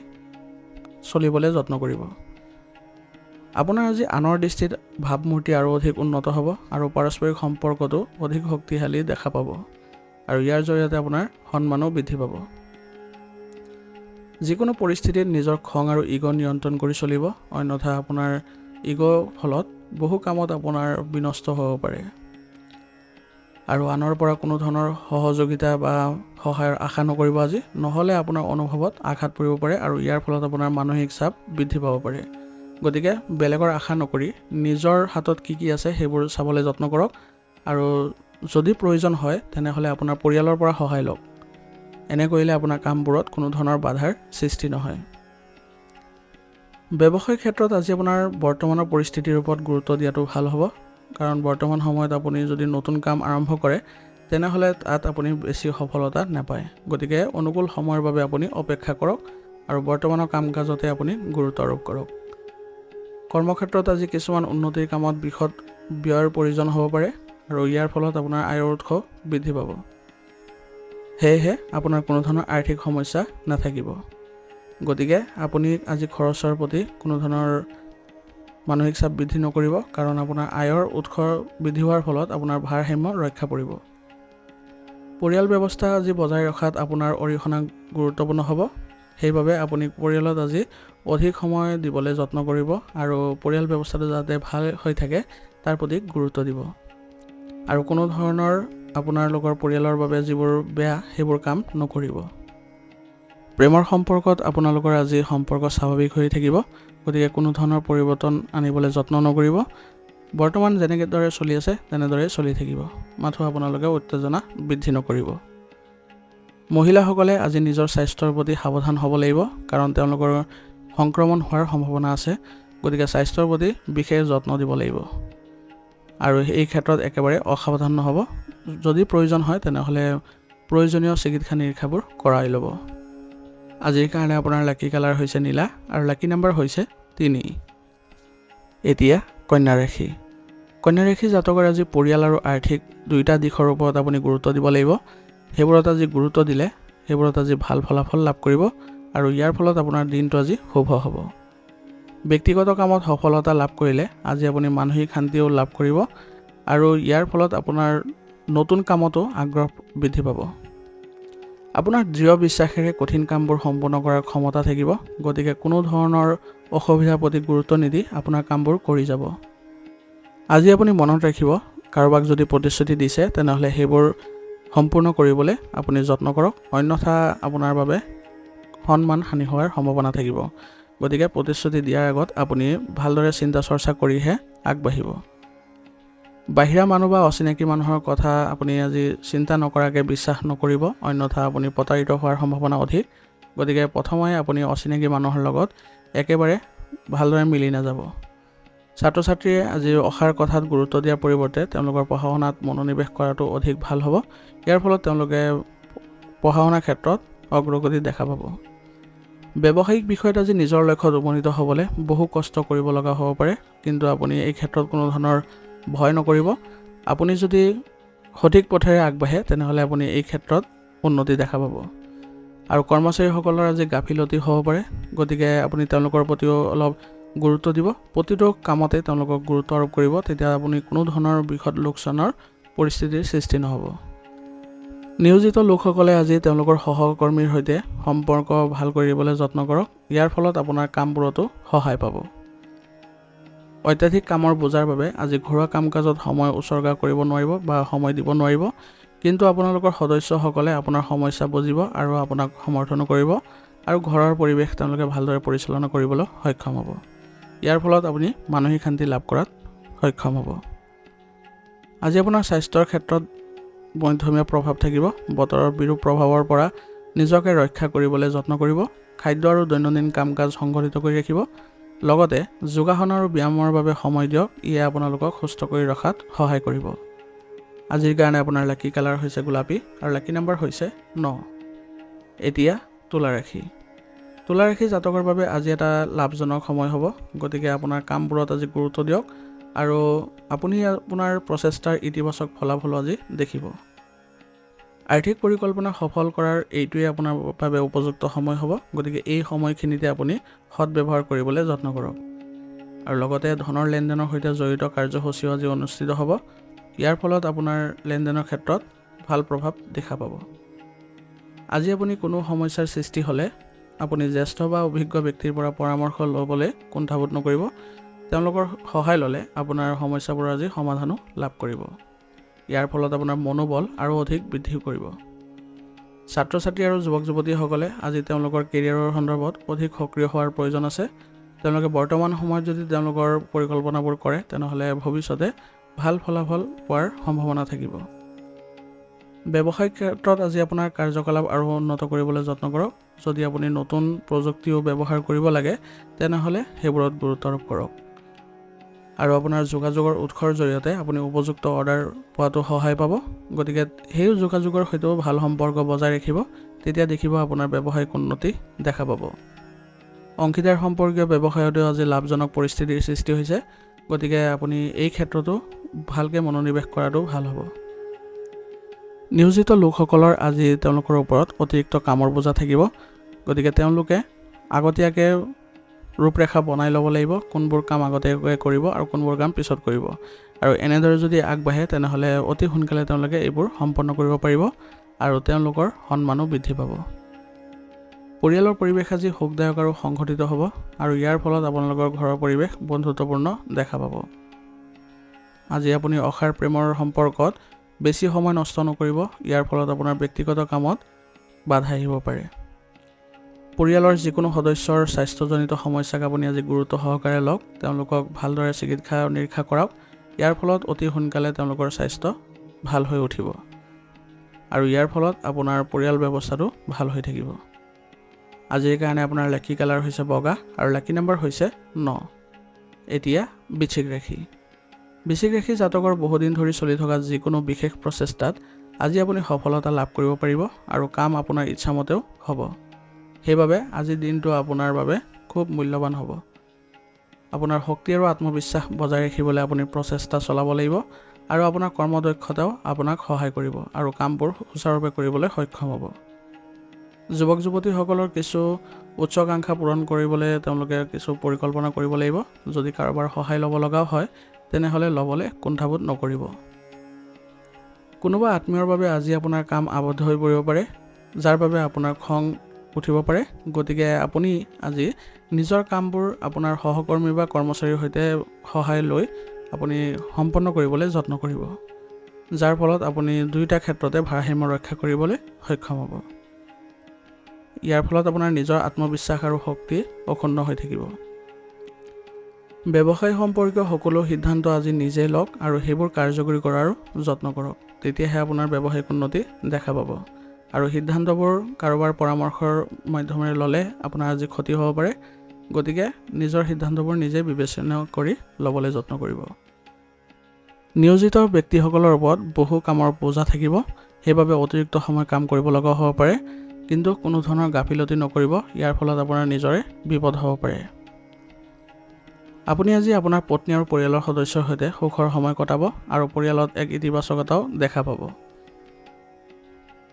[SPEAKER 1] চলিবলৈ যত্ন কৰিব। আপোনাৰ আজি আনৰ দৃষ্টিত ভাৱমূৰ্তি আৰু অধিক উন্নত হ'ব আৰু পাৰস্পৰিক সম্পৰ্কটো অধিক শক্তিশালী দেখা পাব আৰু ইয়াৰ জৰিয়তে আপোনাৰ সন্মানো বৃদ্ধি পাব। যিকোনো পৰিস্থিতিত নিজৰ খং আৰু ইগ' নিয়ন্ত্ৰণ কৰি চলিব, অন্যথা আপোনাৰ ইগ'ৰ ফলত বহু কামত আপোনাৰ বিনষ্ট হ'ব পাৰে আৰু আনৰ পৰা কোনো ধৰণৰ সহযোগিতা বা সহায়ৰ আশা নকৰিব আজি, নহ'লে আপোনাৰ অনুভৱত আঘাত পৰিব পাৰে আৰু ইয়াৰ ফলত আপোনাৰ মানসিক চাপ বৃদ্ধি পাব পাৰে। গতিকে বেলেগৰ আশা নকৰি নিজৰ হাতত কি কি আছে সেইবোৰ চাবলৈ যত্ন কৰক আৰু যদি প্ৰয়োজন হয় তেনেহ'লে আপোনাৰ পৰিয়ালৰ পৰা সহায় লওক। এনে কৰিলে আপোনাৰ কামবোৰত কোনো ধৰণৰ বাধাৰ সৃষ্টি নহয়। ব্যৱসায়িক ক্ষেত্ৰত আজি আপোনাৰ বৰ্তমানৰ পৰিস্থিতিৰ ওপৰত গুৰুত্ব দিয়াটো ভাল হ'ব, কাৰণ বৰ্তমান সময়ত আপুনি যদি নতুন কাম আৰম্ভ কৰে তেনেহ'লে তাত আপুনি বেছি সফলতা নাপায়। গতিকে অনুকূল সময়ৰ বাবে আপুনি অপেক্ষা কৰক আৰু বৰ্তমানৰ কাম কাজতে আপুনি গুৰুত্ব আৰোপ কৰক। কৰ্মক্ষেত্ৰত আজি কিছুমান উন্নতিৰ কামত বৃহৎ ব্যয়ৰ প্ৰয়োজন হ'ব পাৰে আৰু ইয়াৰ ফলত আপোনাৰ আয়ৰ উৎস বৃদ্ধি পাব। সেয়েহে আপোনাৰ কোনো ধৰণৰ আৰ্থিক সমস্যা নাথাকিব। গতিকে আপুনি আজি খৰচৰ প্ৰতি কোনো ধৰণৰ মানসিক চাপ বৃদ্ধি নকৰিব, কাৰণ আপোনাৰ আয়ৰ উৎস বৃদ্ধি হোৱাৰ ফলত আপোনাৰ ভাৰসাম্য ৰক্ষা পৰিব। পৰিয়াল ব্যৱস্থা আজি বজাই ৰখাত আপোনাৰ অৰিহণা গুৰুত্বপূৰ্ণ হ'ব। সেইবাবে আপুনি পৰিয়ালত আজি অধিক সময় দিবলৈ যত্ন কৰিব আৰু পৰিয়াল ব্যৱস্থাটো যাতে ভাল হৈ থাকে তাৰ প্ৰতি গুৰুত্ব দিব আৰু কোনো ধৰণৰ আপোনালোকৰ পৰিয়ালৰ বাবে যিবোৰ বেয়া সেইবোৰ কাম নকৰিব। প্ৰেমৰ সম্পৰ্কত আপোনালোকৰ আজি সম্পৰ্ক স্বাভাৱিক হৈ থাকিব, গতিকে কোনো ধৰণৰ পৰিৱৰ্তন আনিবলৈ যত্ন নকৰিব। বৰ্তমান যেনেদৰে চলি আছে তেনেদৰে চলি থাকিব, মাথো আপোনালোকে উত্তেজনা বৃদ্ধি নকৰিব। মহিলাসকলে আজি নিজৰ স্বাস্থ্যৰ প্ৰতি সাৱধান হ'ব লাগিব, কাৰণ তেওঁলোকৰ সংক্ৰমণ হোৱাৰ সম্ভাৱনা আছে, গতিকে স্বাস্থ্যৰ প্ৰতি বিশেষ যত্ন দিব লাগিব আৰু এই ক্ষেত্ৰত একেবাৰে অসাৱধান নহ'ব। যদি প্ৰয়োজন হয় তেনেহ'লে প্ৰয়োজনীয় চিকিৎসা নিৰীক্ষাবোৰ কৰাই ল'ব। আজিৰ কাৰণে আপোনাৰ লাকি কালাৰ হৈছে নীলা আৰু লাকি নাম্বাৰ হৈছে 3। এতিয়া কন্যা ৰাশি। কন্যা ৰাশি জাতকৰ আজি পৰিয়াল আৰু আৰ্থিক দুয়োটা দিশৰ ওপৰত আপুনি গুৰুত্ব দিব লাগিব। সেইবোৰত আজি গুৰুত্ব দিলে সেইবোৰত আজি ভাল ফলাফল লাভ কৰিব আৰু ইয়াৰ ফলত আপোনাৰ দিনটো আজি শুভ হ'ব। ব্যক্তিগত কামত সফলতা লাভ কৰিলে আজি আপুনি মানসিক শান্তিও লাভ কৰিব আৰু ইয়াৰ ফলত আপোনাৰ নতুন কামতো আগ্ৰহ বৃদ্ধি পাব। আপোনাৰ দৃঢ় বিশ্বাসেৰে কঠিন কামবোৰ সম্পূৰ্ণ কৰাৰ ক্ষমতা থাকিব, গতিকে কোনো ধৰণৰ অসুবিধাৰ প্ৰতি গুৰুত্ব নিদি আপোনাৰ কামবোৰ কৰি যাব। আজি আপুনি মনত ৰাখিব, কাৰোবাক যদি প্ৰতিশ্ৰুতি দিছে তেনেহ'লে সেইবোৰ সম্পূৰ্ণ কৰিবলৈ আপুনি যত্ন কৰক, অন্যথা আপোনাৰ বাবে সন্মান হানি হোৱাৰ সম্ভাৱনা থাকিব। গতিকে প্ৰতিশ্ৰুতি দিয়াৰ আগত আপুনি ভালদৰে চিন্তা চৰ্চা কৰিহে আগবাঢ়িব। বাহিৰা মানুহ বা অচিনাকি মানুহৰ কথা আপুনি আজি চিন্তা নকৰাকৈ বিশ্বাস নকৰিব, অন্যথা আপুনি প্ৰতাৰিত হোৱাৰ সম্ভাৱনা অধিক। গতিকে প্ৰথমে আপুনি অচিনাকি মানুহৰ লগত একেবাৰে ভালদৰে মিলি নাযাব। ছাত্ৰ ছাত্ৰীয়ে আজি অসাৰ কথাত গুৰুত্ব দিয়াৰ পৰিৱৰ্তে তেওঁলোকৰ পঢ়া শুনাত মনোনিৱেশ কৰাটো অধিক ভাল হ'ব। ইয়াৰ ফলত তেওঁলোকে পঢ়া শুনাৰ ক্ষেত্ৰত অগ্ৰগতি দেখা পাব। ব্যৱসায়িক বিষয়ত আজি নিজৰ লক্ষ্যত উপনীত হ'বলৈ বহু কষ্ট কৰিব লগা হ'ব পাৰে, কিন্তু আপুনি এই ক্ষেত্ৰত কোনো ধৰণৰ ভয় নকৰিব। আপুনি যদি সঠিক পথেৰে আগবাঢ়ে তেনেহ'লে আপুনি এই ক্ষেত্ৰত উন্নতি দেখা পাব। আৰু কৰ্মচাৰীসকলৰ আজি গাফিলতি হ'ব পাৰে, গতিকে আপুনি তেওঁলোকৰ প্ৰতিও অলপ গুৰুত্ব দিব। প্ৰতিটো কামতে তেওঁলোকক গুৰুত্ব আৰোপ কৰিব, তেতিয়া আপুনি কোনো ধৰণৰ বৃহৎ লোকচানৰ পৰিস্থিতিৰ সৃষ্টি নহ'ব। নিয়োজিত লোকসকলে আজি তেওঁলোকৰ সহকৰ্মীৰ সৈতে সম্পৰ্ক ভাল কৰিবলৈ যত্ন কৰক, ইয়াৰ ফলত আপোনাৰ কামবোৰতো সহায় পাব। অত্যাধিক কামৰ বোজাৰ বাবে আজি ঘৰুৱা কাম কাজত সময় উচৰ্গা কৰিব নোৱাৰিব বা সময় দিব নোৱাৰিব, কিন্তু আপোনালোকৰ সদস্যসকলে আপোনাৰ সমস্যা বুজিব আৰু আপোনাক সমৰ্থনো কৰিব আৰু ঘৰৰ পৰিৱেশ তেওঁলোকে ভালদৰে পৰিচালনা কৰিবলৈ সক্ষম হ'ব। ইয়াৰ ফলত আপুনি মানসিক শান্তি লাভ কৰাত সক্ষম হ'ব। আজি আপোনাৰ স্বাস্থ্যৰ ক্ষেত্ৰত মধ্যমীয়া প্ৰভাৱ থাকিব। বতৰৰ বিৰূপ প্ৰভাৱৰ পৰা নিজকে ৰক্ষা কৰিবলৈ যত্ন কৰিব। খাদ্য আৰু দৈনন্দিন কাম কাজ সংগঠিত কৰি ৰাখিব। লগতে যোগাসন আৰু ব্যায়ামৰ বাবে সময় দিয়ক, ইয়ে আপোনালোকক সুস্থ কৰি ৰখাত সহায় কৰিব। আজিৰ কাৰণে আপোনাৰ লাকি কালাৰ হৈছে গোলাপী আৰু লাকি নাম্বাৰ হৈছে 9। এতিয়া তুলা ৰাশি। তুলা ৰাশি জাতকৰ বাবে আজি এটা লাভজনক সময় হ'ব, গতিকে আপোনাৰ কামবোৰত আজি গুৰুত্ব দিয়ক আৰু আপুনি আপোনাৰ প্ৰচেষ্টাৰ ইতিবাচক ফলাফল আজি দেখিব। আৰ্থিক পৰিকল্পনা সফল কৰাৰ এইটোৱে আপোনাৰ বাবে উপযুক্ত সময় হ'ব, গতিকে এই সময়খিনিতে আপুনি সৎব্যৱহাৰ কৰিবলৈ যত্ন কৰক আৰু লগতে ধনৰ লেনদেনৰ সৈতে জড়িত কাৰ্যসূচীও আজি অনুষ্ঠিত হ'ব। ইয়াৰ ফলত আপোনাৰ লেনদেনৰ ক্ষেত্ৰত ভাল প্ৰভাৱ দেখা পাব। আজি আপুনি কোনো সমস্যাৰ সৃষ্টি হ'লে আপুনি জ্যেষ্ঠ বা অভিজ্ঞ ব্যক্তিৰ পৰা পৰামৰ্শ ল'বলৈ কুণ্ঠাবোধ নকৰিব। তেওঁলোকৰ সহায় ল'লে আপোনাৰ সমস্যাবোৰ আজি সমাধানো লাভ কৰিব। ইয়াৰ ফলত আপোনাৰ মনোবল আৰু অধিক বৃদ্ধি কৰিব। ছাত্ৰ ছাত্ৰী আৰু যুৱক যুৱতীসকলে আজি তেওঁলোকৰ কেৰিয়াৰৰ সন্দৰ্ভত অধিক সক্ৰিয় হোৱাৰ প্ৰয়োজন আছে। তেওঁলোকে বৰ্তমান সময়ত যদি তেওঁলোকৰ পৰিকল্পনাবোৰ কৰে তেনেহ'লে ভৱিষ্যতে ভাল ফলাফল পোৱাৰ সম্ভাৱনা থাকিব। ব্যৱসায়িক ক্ষেত্ৰত আজি আপোনাৰ কাৰ্যকলাপ আৰু উন্নত কৰিবলৈ যত্ন কৰক। যদি আপুনি নতুন প্ৰযুক্তিও ব্যৱহাৰ কৰিব লাগে তেনেহ'লে সেইবোৰত গুৰুত্ব আৰোপ কৰক আৰু আপোনাৰ যোগাযোগৰ উৎসৰ জৰিয়তে আপুনি উপযুক্ত অৰ্ডাৰ পোৱাটো সহায় পাব। গতিকে সেই যোগাযোগৰ সৈতেও ভাল সম্পৰ্ক বজাই ৰাখিব, তেতিয়া দেখিব আপোনাৰ ব্যৱসায়িক উন্নতি দেখা পাব। অংশীদাৰ সম্পৰ্কীয় ব্যৱসায়তো আজি লাভজনক পৰিস্থিতিৰ সৃষ্টি হৈছে, গতিকে আপুনি এই ক্ষেত্ৰতো ভালকৈ মনোনিৱেশ কৰাটো ভাল হ'ব। নিয়োজিত লোকসকলৰ আজি তেওঁলোকৰ ওপৰত অতিৰিক্ত কামৰ বোজা থাকিব, গতিকে তেওঁলোকে আগতীয়াকৈ ৰূপৰেখা বনাই ল'ব লাগিব, কোনবোৰ কাম আগতীয়াকৈ কৰিব আৰু কোনবোৰ কাম পিছত কৰিব। আৰু এনেদৰে যদি আগবাঢ়ে তেনেহ'লে অতি সোনকালে তেওঁলোকে এইবোৰ সম্পন্ন কৰিব পাৰিব আৰু তেওঁলোকৰ সন্মানো বৃদ্ধি পাব। পৰিয়ালৰ পৰিৱেশ আজি সুখদায়ক আৰু সংগঠিত হ'ব আৰু ইয়াৰ ফলত আপোনালোকৰ ঘৰৰ পৰিৱেশ বন্ধুত্বপূৰ্ণ দেখা পাব। আজি আপুনি অসাৰ প্ৰেমৰ সম্পৰ্কত বেছি সময় নষ্ট নকৰিব, ইয়াৰ ফলত আপোনাৰ ব্যক্তিগত কামত বাধা আহিব পাৰে। পৰিয়ালৰ যিকোনো সদস্যৰ স্বাস্থ্যজনিত সমস্যাক আপুনি আজি গুৰুত্ব সহকাৰে লওক, তেওঁলোকক ভালদৰে চিকিৎসা নিৰীক্ষা কৰক, ইয়াৰ ফলত অতি সোনকালে তেওঁলোকৰ স্বাস্থ্য ভাল হৈ উঠিব আৰু ইয়াৰ ফলত আপোনাৰ পৰিয়াল ব্যৱস্থাটো ভাল হৈ থাকিব। আজিৰ কাৰণে আপোনাৰ লাকি কালাৰ হৈছে বগা আৰু লাকি নম্বৰ হৈছে 9। এতিয়া বৃশ্চিক ৰাশি। বৃশ্চিক ৰাশি জাতকৰ বহুদিন ধৰি চলি থকা যিকোনো বিশেষ প্ৰচেষ্টাত আজি আপুনি সফলতা লাভ কৰিব পাৰিব আৰু কাম আপোনাৰ ইচ্ছামতেও হ'ব। সেইবাবে আজিৰ দিনটো আপোনাৰ বাবে খুব মূল্যৱান হ'ব। আপোনাৰ শক্তি আৰু আত্মবিশ্বাস বজাই ৰাখিবলৈ আপুনি প্ৰচেষ্টা চলাব লাগিব আৰু আপোনাৰ কৰ্মদক্ষতাও আপোনাক সহায় কৰিব আৰু কামবোৰ সুচাৰুৰূপে কৰিবলৈ সক্ষম হ'ব। যুৱক যুৱতীসকলৰ কিছু উচ্চাকাংক্ষা পূৰণ কৰিবলৈ তেওঁলোকে কিছু পৰিকল্পনা কৰিব লাগিব। যদি কাৰোবাৰ সহায় ল'ব লগাও হয় তেনেহ'লে ল'বলৈ কুণ্ঠাবোধ নকৰিব। কোনোবা আত্মীয়ৰ বাবে আজি আপোনাৰ কাম আবদ্ধ হৈ পৰিব পাৰে, যাৰ বাবে আপোনাৰ খং উঠিব পাৰে। গতিকে আপুনি আজি নিজৰ কামবোৰ আপোনাৰ সহকৰ্মী বা কৰ্মচাৰীৰ সৈতে সহায় লৈ আপুনি সম্পন্ন কৰিবলৈ যত্ন কৰিব, যাৰ ফলত আপুনি দুয়োটা ক্ষেত্ৰতে ভাৰসাম্য ৰক্ষা কৰিবলৈ সক্ষম হ'ব। ইয়াৰ ফলত আপোনাৰ নিজৰ আত্মবিশ্বাস আৰু শক্তি অক্ষুণ্ণ হৈ থাকিব। ব্যৱসায় সম্পৰ্কীয় সকলো সিদ্ধান্ত আজি নিজেই লওক আৰু সেইবোৰ কাৰ্যকৰী কৰাৰো যত্ন কৰক, তেতিয়াহে আপোনাৰ ব্যৱসায়িক উন্নতি দেখা পাব। আৰু সিদ্ধান্তবোৰ কাৰোবাৰ পৰামৰ্শৰ মাধ্যমেৰে ল'লে আপোনাৰ আজি ক্ষতি হ'ব পাৰে। গতিকে নিজৰ সিদ্ধান্তবোৰ নিজে বিবেচনা কৰি ল'বলৈ যত্ন কৰিব। নিয়োজিত ব্যক্তিসকলৰ ওপৰত বহু কামৰ বোজা থাকিব, সেইবাবে অতিৰিক্ত সময় কাম কৰিব লগা হ'ব পাৰে, কিন্তু কোনো ধৰণৰ গাফিলতি নকৰিব, ইয়াৰ ফলত আপোনাৰ নিজৰে বিপদ হ'ব পাৰে। আপুনি আজি আপোনাৰ পত্নী আৰু পৰিয়ালৰ সদস্যৰ সৈতে সুখৰ সময় কটাব আৰু পৰিয়ালত এক ইতিবাচকতাও দেখা পাব।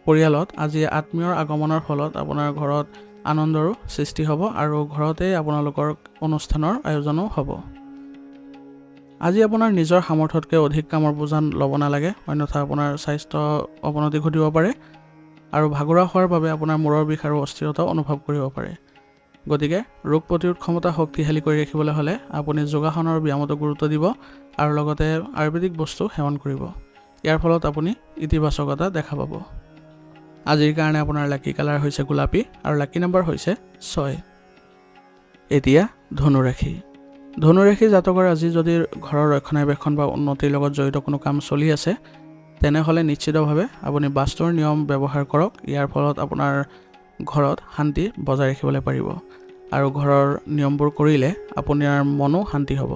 [SPEAKER 1] পৰিয়ালত আজি আত্মীয়ৰ আগমনৰ ফলত আপোনাৰ ঘৰত আনন্দৰো সৃষ্টি হ'ব আৰু ঘৰতেই আপোনালোকৰ অনুষ্ঠানৰ আয়োজনো হ'ব। আজি আপোনাৰ নিজৰ সামৰ্থ্যতকৈ অধিক কামৰ বোজা ল'ব নালাগে, অন্যথা আপোনাৰ স্বাস্থ্য অৱনতি ঘটিব পাৰে আৰু ভাগৰুৱা হোৱাৰ বাবে আপোনাৰ মূৰৰ বিষ আৰু অস্থিৰতাও অনুভৱ কৰিব পাৰে। গতিকে ৰোগ প্ৰতিৰোধ ক্ষমতা শক্তিশালী কৰি ৰাখিবলৈ হ'লে আপুনি যোগাসনৰ ব্যায়ামতো গুৰুত্ব দিব আৰু লগতে আয়ুৰ্বেদিক বস্তু সেৱন কৰিব। ইয়াৰ ফলত আপুনি ইতিবাচকতা দেখা পাব। আজিৰ কাৰণে আপোনাৰ লাকি কালাৰ হৈছে গোলাপী আৰু লাকি নম্বৰ হৈছে 6। এতিয়া ধনুৰাশি। ধনুৰাশি জাতকৰ আজি যদি ঘৰৰ ৰক্ষণাবেক্ষণ বা উন্নতিৰ লগত জড়িত কোনো কাম চলি আছে, তেনেহ'লে নিশ্চিতভাৱে আপুনি বাস্তুৰ নিয়ম ব্যৱহাৰ কৰক। ইয়াৰ ফলত আপোনাৰ ঘৰত শান্তি বজাই ৰাখিবলৈ পাৰিব আৰু ঘৰৰ নিয়মবোৰ কৰিলে আপোনাৰ মনো শান্তি হ'ব।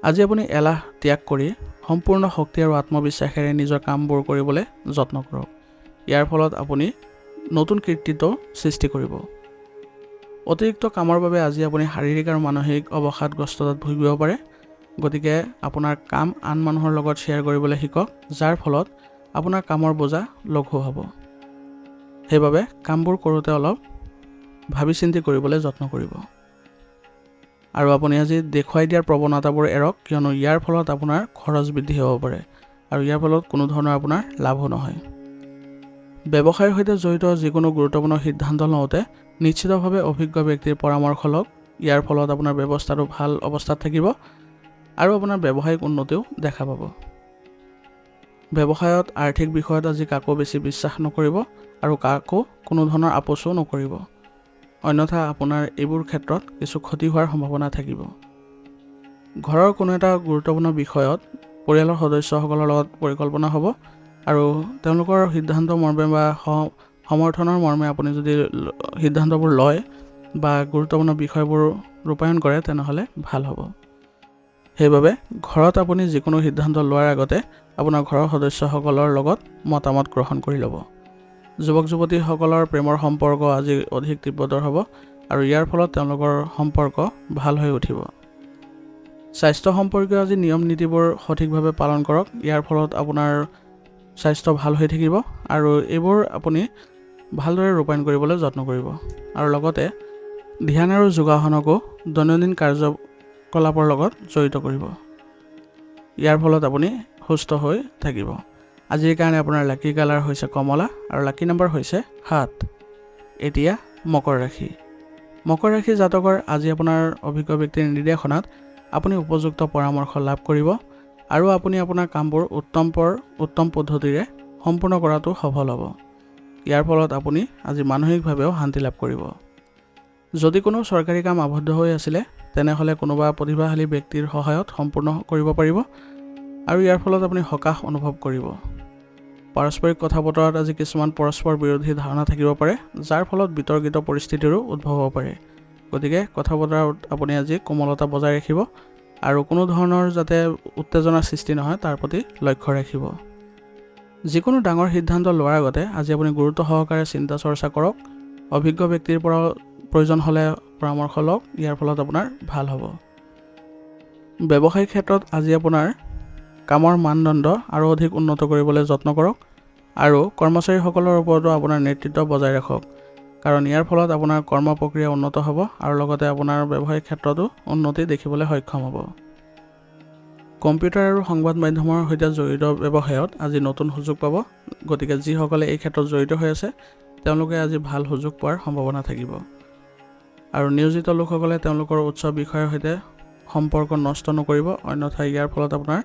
[SPEAKER 1] আজি আপুনি এলাহ ত্যাগ কৰি সম্পূৰ্ণ শক্তি আৰু আত্মবিশ্বাসেৰে নিজৰ কামবোৰ কৰিবলৈ যত্ন কৰক। ইয়াৰ ফলত আপুনি নতুন কৃতিত্ব সৃষ্টি কৰিব। অতিৰিক্ত কামৰ বাবে আজি আপুনি শাৰীৰিক আৰু মানসিক অৱসাদগ্ৰস্ততাত ভুগিব পাৰে। গতিকে আপোনাৰ কাম আন মানুহৰ লগত শ্বেয়াৰ কৰিবলৈ শিকক, যাৰ ফলত আপোনাৰ কামৰ বোজা লঘু হ'ব। সেইবাবে কামবোৰ কৰোঁতে অলপ ভাবি চিন্তি কৰিবলৈ যত্ন কৰিব। আৰু আপুনি আজি দেখুৱাই দিয়াৰ প্ৰৱণতাবোৰ এৰক, কিয়নো ইয়াৰ ফলত আপোনাৰ খৰচ বৃদ্ধি হ'ব পাৰে আৰু ইয়াৰ ফলত কোনো ধৰণৰ আপোনাৰ লাভো নহয়। ব্যৱসায়ৰ সৈতে জড়িত যিকোনো গুৰুত্বপূৰ্ণ সিদ্ধান্ত লওঁতে নিশ্চিতভাৱে অভিজ্ঞ ব্যক্তিৰ পৰামৰ্শ লওক। ইয়াৰ ফলত আপোনাৰ ব্যৱস্থাটো ভাল অৱস্থাত থাকিব আৰু আপোনাৰ ব্যৱসায়িক উন্নতিও দেখা পাব। ব্যৱসায়ত আৰ্থিক বিষয়ত আজি কাকো বেছি বিশ্বাস নকৰিব আৰু কাকো কোনো ধৰণৰ আপোচো নকৰিব, অন্যথা আপোনাৰ এইবোৰ ক্ষেত্ৰত কিছু ক্ষতি হোৱাৰ সম্ভাৱনা থাকিব। ঘৰৰ কোনো এটা গুৰুত্বপূৰ্ণ বিষয়ত পৰিয়ালৰ সদস্যসকলৰ লগত পৰিকল্পনা হ'ব আৰু তেওঁলোকৰ সিদ্ধান্ত মৰ্মে বা সমৰ্থনৰ মৰ্মে আপুনি যদি সিদ্ধান্তবোৰ লয় বা গুৰুত্বপূৰ্ণ বিষয়বোৰ ৰূপায়ণ কৰে তেনেহ'লে ভাল হ'ব। সেইবাবে ঘৰত আপুনি যিকোনো সিদ্ধান্ত লোৱাৰ আগতে আপোনাৰ ঘৰৰ সদস্যসকলৰ লগত মতামত গ্ৰহণ কৰি ল'ব। যুৱক যুৱতীসকলৰ প্ৰেমৰ সম্পৰ্ক আজি অধিক তীব্ৰতৰ হ'ব আৰু ইয়াৰ ফলত তেওঁলোকৰ সম্পৰ্ক ভাল হৈ উঠিব। স্বাস্থ্য সম্পৰ্কীয় আজি নিয়ম নীতিবোৰ সঠিকভাৱে পালন কৰক। ইয়াৰ ফলত আপোনাৰ স্বাস্থ্য ভাল হৈ থাকিব আৰু এইবোৰ আপুনি ভালদৰে ৰূপায়ণ কৰিবলৈ যত্ন কৰিব আৰু লগতে ধ্যান আৰু যোগাসনকো দৈনন্দিন কাৰ্যকলাপৰ লগত জড়িত কৰিব। ইয়াৰ ফলত আপুনি সুস্থ হৈ থাকিব। আজিৰ কাৰণে আপোনাৰ লাকি কালাৰ হৈছে কমলা আৰু লাকি নম্বৰ হৈছে 7। এতিয়া মকৰ ৰাশি জাতকৰ আজি আপোনাৰ অভিজ্ঞ ব্যক্তিৰ নিৰ্দেশনাত আপুনি উপযুক্ত পৰামৰ্শ লাভ কৰিব আৰু আপুনি আপোনাৰ কামবোৰ উত্তম পদ্ধতিৰে সম্পূৰ্ণ কৰাটো সফল হ'ব। ইয়াৰ ফলত আপুনি আজি মানসিকভাৱেও শান্তি লাভ কৰিব। যদি কোনো চৰকাৰী কাম আবদ্ধ হৈ আছিলে তেনেহ'লে কোনোবা প্ৰতিভাশালী ব্যক্তিৰ সহায়ত সম্পূৰ্ণ কৰিব পাৰিব আৰু ইয়াৰ ফলত আপুনি সকাহ অনুভৱ কৰিব। পাৰস্পৰিক কথা বতৰাত আজি কিছুমান পৰস্পৰ বিৰোধী ধাৰণা থাকিব পাৰে, যাৰ ফলত বিতৰ্কিত পৰিস্থিতিৰো উদ্ভৱ হ'ব পাৰে। গতিকে কথা বতৰাত আপুনি আজি কোমলতা বজাই ৰাখিব আৰু কোনো ধৰণৰ যাতে উত্তেজনাৰ সৃষ্টি নহয় তাৰ প্ৰতি লক্ষ্য ৰাখিব। যিকোনো ডাঙৰ সিদ্ধান্ত লোৱাৰ আগতে আজি আপুনি গুৰুত্ব সহকাৰে চিন্তা চৰ্চা কৰক। অভিজ্ঞ ব্যক্তিৰ পৰা প্ৰয়োজন হ'লে পৰামৰ্শ লওক, ইয়াৰ ফলত আপোনাৰ ভাল হ'ব। ব্যৱসায়িক ক্ষেত্ৰত আজি আপোনাৰ কামৰ মানদণ্ড আৰু অধিক উন্নত কৰিবলৈ যত্ন কৰক আৰু কৰ্মচাৰীসকলৰ ওপৰতো আপোনাৰ নেতৃত্ব বজাই ৰাখক, কাৰণ ইয়াৰ ফলত আপোনাৰ কৰ্ম প্ৰক্ৰিয়া উন্নত হ'ব আৰু লগতে আপোনাৰ ব্যৱসায়িক ক্ষেত্ৰতো উন্নতি দেখিবলৈ সক্ষম হ'ব। কম্পিউটাৰ আৰু সংবাদ মাধ্যমৰ সৈতে জড়িত ব্যৱসায়ত আজি নতুন সুযোগ পাব। গতিকে যিসকলে এই ক্ষেত্ৰত জড়িত হৈ আছে তেওঁলোকে আজি ভাল সুযোগ পোৱাৰ সম্ভাৱনা থাকিব আৰু নিয়োজিত লোকসকলে তেওঁলোকৰ উচ্চ বিষয়াৰ সৈতে সম্পৰ্ক নষ্ট নকৰিব, অন্যথা ইয়াৰ ফলত আপোনাৰ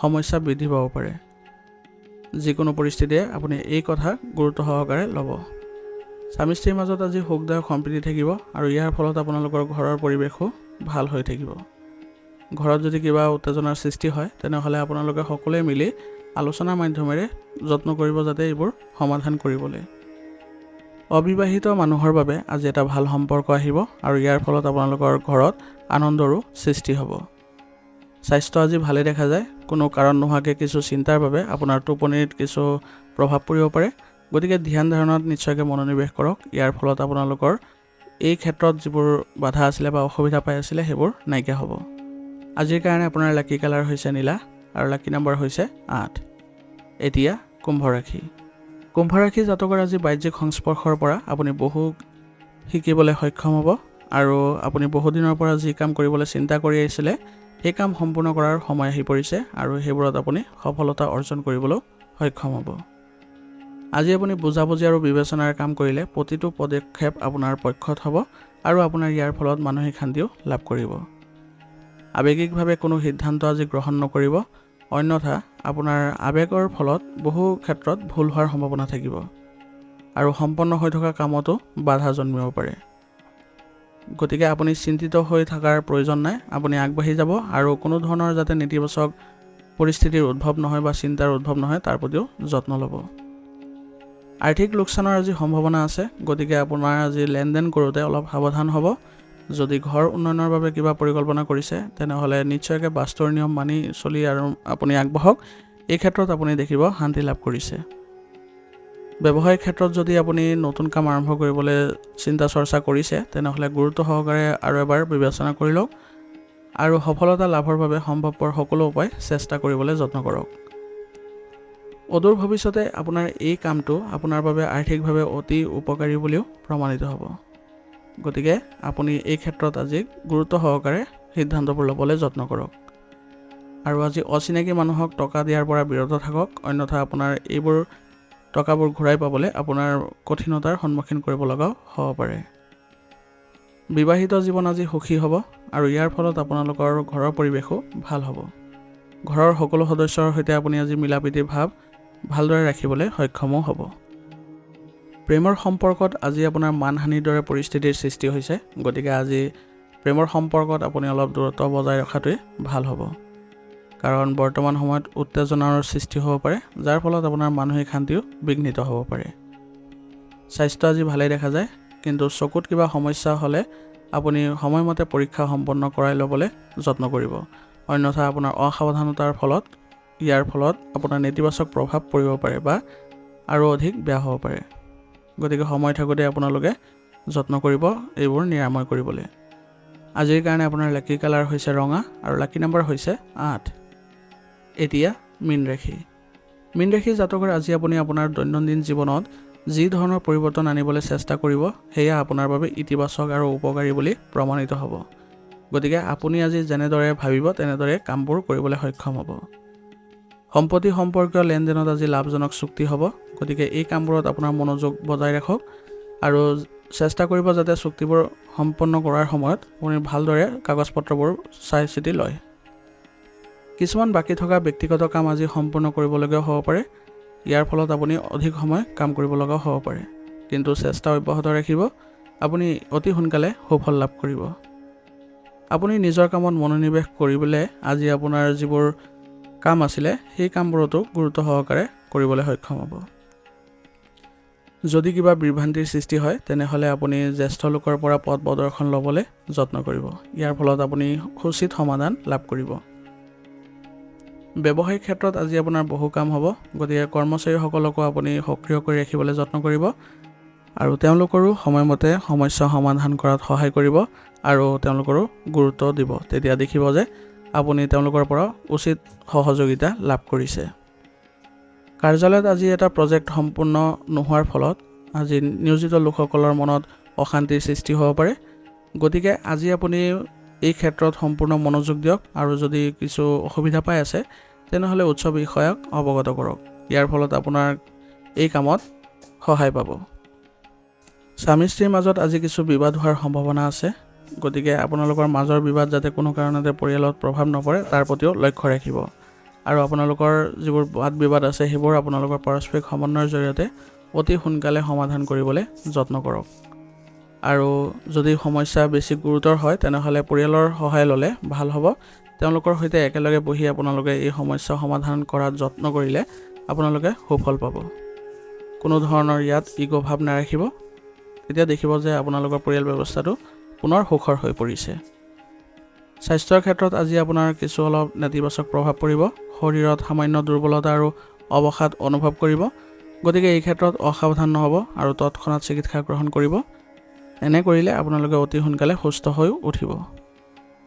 [SPEAKER 1] সমস্যা বৃদ্ধি পাব পাৰে। যিকোনো পৰিস্থিতিয়ে আপুনি এই কথা গুৰুত্ব সহকাৰে ল'ব। স্বামী স্ত্ৰীৰ মাজত আজি সুখদায়ক সম্প্ৰীতি থাকিব আৰু ইয়াৰ ফলত আপোনালোকৰ ঘৰৰ পৰিৱেশো ভাল হৈ থাকিব। ঘৰত যদি কিবা উত্তেজনাৰ সৃষ্টি হয় তেনেহ'লে আপোনালোকে সকলোৱে মিলি আলোচনাৰ মাধ্যমেৰে যত্ন কৰিব যাতে এইবোৰ সমাধান কৰিবলৈ। অবিবাহিত মানুহৰ বাবে আজি এটা ভাল সম্পৰ্ক আহিব আৰু ইয়াৰ ফলত আপোনালোকৰ ঘৰত আনন্দৰো সৃষ্টি হ'ব। স্বাস্থ্য আজি ভালে দেখা যায়। কোনো কাৰণ নোহোৱাকৈ কিছু চিন্তাৰ বাবে আপোনাৰ টোপনিত কিছু প্ৰভাৱ পৰিব পাৰে। গতিকে ধ্যান ধাৰণাত নিশ্চয়কৈ মনোনিৱেশ কৰক। ইয়াৰ ফলত আপোনালোকৰ এই ক্ষেত্ৰত যিবোৰ বাধা আছিলে বা অসুবিধা পাই আছিলে সেইবোৰ নাইকিয়া হ'ব। আজিৰ কাৰণে আপোনাৰ লাকি কালাৰ হৈছে নীলা আৰু লাকি নম্বৰ হৈছে 8। এতিয়া কুম্ভ ৰাশি জাতকৰ আজি বাহ্যিক সংস্পৰ্শৰ পৰা আপুনি বহু শিকিবলৈ সক্ষম হ'ব আৰু আপুনি বহুদিনৰ পৰা যি কাম কৰিবলৈ চিন্তা কৰি আহিছিলে সেই কাম সম্পূৰ্ণ কৰাৰ সময় আহি পৰিছে আৰু সেইবোৰত আপুনি সফলতা অৰ্জন কৰিবলৈ সক্ষম হ'ব। আজি আপুনি বুজাবুজি আৰু বিবেচনাৰ কাম কৰিলে প্ৰতিটো পদক্ষেপ আপোনাৰ পক্ষত হ'ব আৰু আপোনাৰ ইয়াৰ ফলত মানসিক শান্তিও লাভ কৰিব। আৱেগিকভাৱে কোনো সিদ্ধান্ত আজি গ্ৰহণ নকৰিব, অন্যথা আপোনাৰ আৱেগৰ ফলত বহু ক্ষেত্ৰত ভুল হোৱাৰ সম্ভাৱনা থাকিব আৰু সম্পন্ন হৈ থকা কামতো বাধা জন্মিব পাৰে। গতিকে আপুনি চিন্তিত হৈ থকাৰ প্ৰয়োজন নাই। আপুনি আগবাঢ়ি যাব আৰু কোনো ধৰণৰ যাতে নেতিবাচক পৰিস্থিতিৰ উদ্ভৱ নহয় বা চিন্তাৰ উদ্ভৱ নহয় তাৰ প্ৰতিও যত্ন ল'ব। আৰ্থিক লোকচানৰ আজি সম্ভাৱনা আছে, গতিকে আপোনাৰ আজি লেনদেন কৰোঁতে অলপ সাৱধান হ'ব। যদি ঘৰ উন্নয়নৰ বাবে কিবা পৰিকল্পনা কৰিছে তেনেহ'লে নিশ্চয়কৈ বাস্তুৰ নিয়ম মানি চলি আৰু আপুনি আগবাঢ়ক। এই ক্ষেত্ৰত আপুনি দেখিব শান্তি লাভ কৰিছে। ব্যৱসায়িক ক্ষেত্ৰত যদি আপুনি নতুন কাম আৰম্ভ কৰিবলৈ চিন্তা চৰ্চা কৰিছে তেনেহ'লে গুৰুত্ব সহকাৰে আৰু এবাৰ বিবেচনা কৰি লওক আৰু সফলতা লাভৰ বাবে সম্ভৱপৰ সকলো উপায় চেষ্টা কৰিবলৈ যত্ন কৰক। অদূৰ ভৱিষ্যতে আপোনাৰ এই কামটো আপোনাৰ বাবে আৰ্থিকভাৱে অতি উপকাৰী বুলিও প্ৰমাণিত হ'ব। গতিকে আপুনি এই ক্ষেত্ৰত আজি গুৰুত্ব সহকাৰে সিদ্ধান্তবোৰ ল'বলৈ যত্ন কৰক আৰু আজি অচিনাকি মানুহক টকা দিয়াৰ পৰা বিৰত থাকক, অন্যথা আপোনাৰ এইবোৰ টকাবোৰ ঘূৰাই পাবলৈ আপোনাৰ কঠিনতাৰ সন্মুখীন কৰিব লগাও হ'ব পাৰে। বিবাহিত জীৱন আজি সুখী হ'ব আৰু ইয়াৰ ফলত আপোনালোকৰ ঘৰৰ পৰিৱেশো ভাল হ'ব। ঘৰৰ সকলো সদস্যৰ সৈতে আপুনি আজি মিলাপ্ৰীতিৰ ভাৱ ভালদৰে ৰাখিবলৈ সক্ষমো হ'ব। প্ৰেমৰ সম্পৰ্কত আজি আপোনাৰ মানহানিৰ দৰে পৰিস্থিতিৰ সৃষ্টি হৈছে, গতিকে আজি প্ৰেমৰ সম্পৰ্কত আপুনি অলপ দূৰত্ব বজাই ৰখাটোৱে ভাল হ'ব, কাৰণ বৰ্তমান সময়ত উত্তেজনাৰ সৃষ্টি হ'ব পাৰে, যাৰ ফলত আপোনাৰ মানসিক শান্তিও বিঘ্নিত হ'ব পাৰে। স্বাস্থ্য আজি ভালেই দেখা যায়, কিন্তু চকুত কিবা সমস্যা হ'লে আপুনি সময়মতে পৰীক্ষা সম্পন্ন কৰাই ল'বলৈ যত্ন কৰিব, অন্যথা আপোনাৰ অসাৱধানতাৰ ফলত ইয়াৰ ফলত আপোনাৰ নেতিবাচক প্ৰভাৱ পৰিব পাৰে বা আৰু অধিক বেয়া হ'ব পাৰে। গতিকে সময় থাকোঁতে আপোনালোকে যত্ন কৰিব এইবোৰ নিৰাময় কৰিবলৈ। আজিৰ কাৰণে আপোনাৰ লাকি কালাৰ হৈছে ৰঙা আৰু লাকি নম্বৰ হৈছে 8। এতিয়া মীন ৰাশি জাতকৰ আজি আপুনি আপোনাৰ দৈনন্দিন জীৱনত যি ধৰণৰ পৰিৱৰ্তন আনিবলৈ চেষ্টা কৰিব সেয়া আপোনাৰ বাবে ইতিবাচক আৰু উপকাৰী বুলি প্ৰমাণিত হ'ব। গতিকে আপুনি আজি যেনেদৰে ভাবিব তেনেদৰে কামবোৰ কৰিবলৈ সক্ষম হ'ব। সম্পত্তি সম্পৰ্কীয় লেনদেনত আজি লাভজনক চুক্তি হ'ব, গতিকে এই কামবোৰত আপোনাৰ মনোযোগ বজাই ৰাখক আৰু চেষ্টা কৰিব যাতে চুক্তিবোৰ সম্পন্ন কৰাৰ সময়ত আপুনি ভালদৰে কাগজ পত্ৰবোৰ চাই চিতি লয়। কিছুমান বাকী থকা ব্যক্তিগত কাম আজি সম্পূৰ্ণ কৰিবলগীয়া হ'ব পাৰে। ইয়াৰ ফলত আপুনি অধিক সময় কাম কৰিব লগা হ'ব পাৰে, কিন্তু চেষ্টা অব্যাহত ৰাখিব, আপুনি অতি সোনকালে সুফল লাভ কৰিব। আপুনি নিজৰ কামত মনোনিৱেশ কৰিবলৈ আজি আপোনাৰ যিবোৰ কাম আছিলে সেই কামবোৰতো গুৰুত্ব সহকাৰে কৰিবলৈ সক্ষম হ'ব। যদি কিবা বিভ্ৰান্তিৰ সৃষ্টি হয় তেনেহ'লে আপুনি জ্যেষ্ঠ লোকৰ পৰা পথ প্ৰদৰ্শন ল'বলৈ যত্ন কৰিব। ইয়াৰ ফলত আপুনি উচিত সমাধান লাভ কৰিব। ব্যৱসায়িক ক্ষেত্ৰত আজি আপোনাৰ বহু কাম হ'ব, গতিকে কৰ্মচাৰীসকলকো আপুনি সক্ৰিয় কৰি ৰাখিবলৈ যত্ন কৰিব আৰু তেওঁলোকৰো সময়মতে সমস্যা সমাধান কৰাত সহায় কৰিব আৰু তেওঁলোকৰো গুৰুত্ব দিব। তেতিয়া দেখিব যে আপুনি তেওঁলোকৰ পৰা উচিত সহযোগিতা লাভ কৰিছে। কাৰ্যালয়ত আজি এটা প্ৰজেক্ট সম্পূৰ্ণ নোহোৱাৰ ফলত আজি নিয়োজিত লোকসকলৰ মনত অশান্তিৰ সৃষ্টি হ'ব পাৰে। গতিকে আজি আপুনি এই ক্ষেত্ৰত সম্পূৰ্ণ মনোযোগ দিয়ক আৰু যদি কিছু অসুবিধা পাই আছে তেনেহ'লে উচ্চ বিষয়াক অৱগত কৰক। ইয়াৰ ফলত আপোনাৰ এই কামত সহায় পাব। স্বামী স্ত্ৰীৰ মাজত আজি কিছু বিবাদ হোৱাৰ সম্ভাৱনা আছে, গতিকে আপোনালোকৰ মাজৰ বিবাদ যাতে কোনো কাৰণতে পৰিয়ালত প্ৰভাৱ নপৰে তাৰ প্ৰতিও লক্ষ্য ৰাখিব আৰু আপোনালোকৰ যিবোৰ বাদ বিবাদ আছে সেইবোৰ আপোনালোকৰ পাৰস্পৰিক সমন্বয়ৰ জৰিয়তে অতি সোনকালে সমাধান কৰিবলৈ যত্ন কৰক। আৰু যদি সমস্যা বেছি গুৰুতৰ হয় তেনেহ'লে পৰিয়ালৰ সহায় ল'লে ভাল হ'ব। তেওঁলোকৰ সৈতে একেলগে বহি আপোনালোকে এই সমস্যা সমাধান কৰাত যত্ন কৰিলে আপোনালোকে সুফল পাব। কোনো ধৰণৰ ইয়াত ইগ' ভাৱ নাৰাখিব। তেতিয়া দেখিব যে আপোনালোকৰ পৰিয়াল ব্যৱস্থাটো পুনৰ সুখৰ হৈ পৰিছে। স্বাস্থ্যৰ ক্ষেত্ৰত আজি আপোনাৰ কিছু অলপ নেতিবাচক প্ৰভাৱ পৰিব। শৰীৰত সামান্য দুৰ্বলতা আৰু অৱসাদ অনুভৱ কৰিব, গতিকে এই ক্ষেত্ৰত অসাৱধান নহ'ব আৰু তৎক্ষণাত চিকিৎসা গ্ৰহণ কৰিব। এনে কৰিলে আপোনালোকে অতি সোনকালে সুস্থ হৈ উঠিব।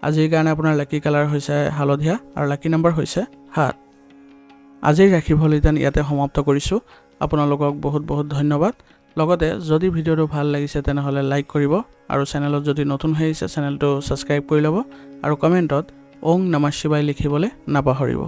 [SPEAKER 1] আজিৰ কাৰণে আপোনাৰ লাকি কালাৰ হৈছে হালধীয়া আৰু লাকি নম্বৰ হৈছে 7। আজিৰ ৰাশিফল ইয়াতে সমাপ্ত কৰিছোঁ। আপোনালোকক বহুত বহুত ধন্যবাদ। লগতে যদি ভিডিঅ'টো ভাল লাগিছে তেনেহ'লে লাইক কৰিব আৰু চেনেলত যদি নতুন হৈ আহিছে চেনেলটো ছাবস্ক্ৰাইব কৰি ল'ব আৰু কমেণ্টত ওং নমঃ শিৱায় লিখিবলৈ নাপাহৰিব।